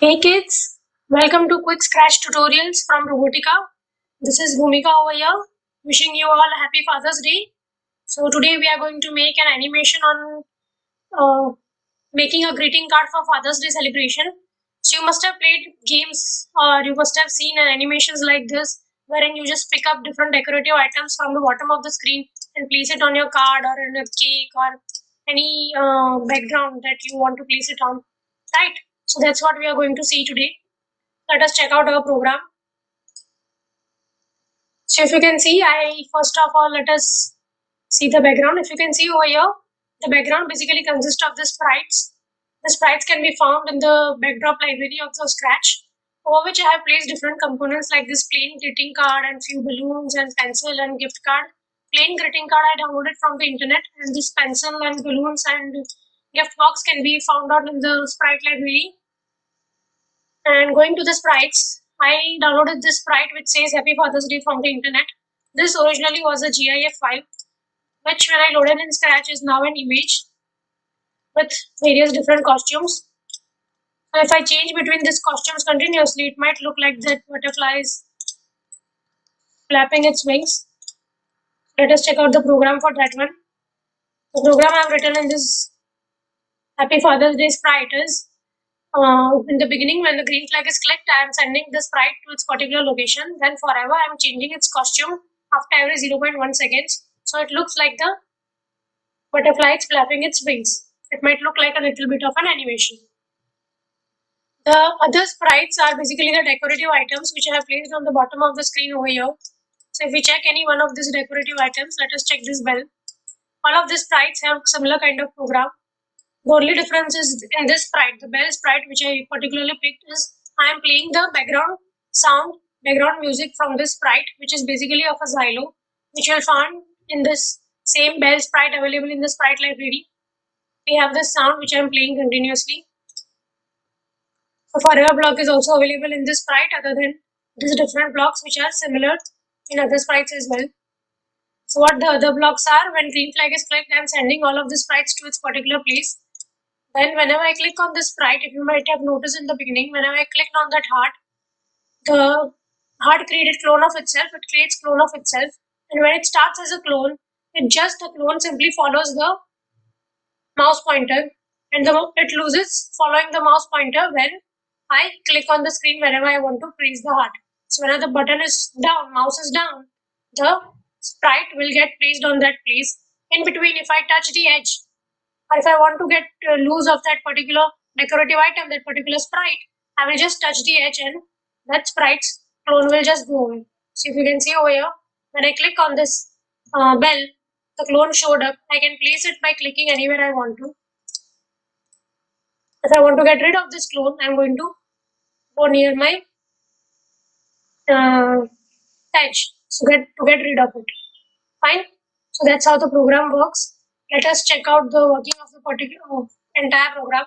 Hey kids, welcome to quick scratch tutorials from Robotticaa. This is Bhumika over here, wishing you all a happy Father's Day. So today we are going to make an animation on making a greeting card for Father's Day celebration. So you must have played games or you must have seen animations like this wherein you just pick up different decorative items from the bottom of the screen and place it on your card or in a cake or any background that you want to place it on, right? So that's what we are going to see today. Let us check out our program. So if you can see, first of all, let us see the background. If you can see over here, the background basically consists of the sprites. The sprites can be found in the backdrop library of the Scratch, over which I have placed different components like this plain greeting card and few balloons and pencil and gift card. Plain greeting card I downloaded from the internet, and this pencil and balloons and gift box can be found out in the sprite library. And going to the sprites, I downloaded this sprite which says Happy Father's Day from the internet. This originally was a GIF file, which when I loaded in Scratch is now an image with various different costumes. So if I change between these costumes continuously, it might look like that butterfly is flapping its wings. Let us check out the program for that one. The program I have written in this Happy Father's Day sprite is in the beginning, when the green flag is clicked, I am sending the sprite to its particular location. Then forever, I am changing its costume after every 0.1 seconds. So it looks like the butterfly is flapping its wings. It might look like a little bit of an animation. The other sprites are basically the decorative items which I have placed on the bottom of the screen over here. So if we check any one of these decorative items, let us check this bell. All of these sprites have similar kind of program. The only difference is in this sprite, the bell sprite which I particularly picked is I am playing the background sound, background music from this sprite, which is basically of a xylo, which you will find in this same bell sprite available in the sprite library. We have this sound which I am playing continuously. The forever block is also available in this sprite, other than these different blocks which are similar in other sprites as well. So what the other blocks are, when green flag is clicked, I am sending all of the sprites to its particular place. Then whenever I click on this sprite, if you might have noticed in the beginning, whenever I clicked on that heart, the heart created clone of itself, it creates clone of itself. And when it starts as a clone, the clone simply follows the mouse pointer, and it loses following the mouse pointer when I click on the screen whenever I want to place the heart. So whenever the button is down, mouse is down, the sprite will get placed on that place. In between, if I touch the edge, or if I want to get loose of that particular decorative item, that particular sprite, I will just touch the edge and that sprite's clone will just go away. So if you can see over here, when I click on this bell, the clone showed up. I can place it by clicking anywhere I want to. If I want to get rid of this clone, I'm going to go near my edge to get rid of it. Fine. So that's how the program works. Let us check out the working of the particular entire program.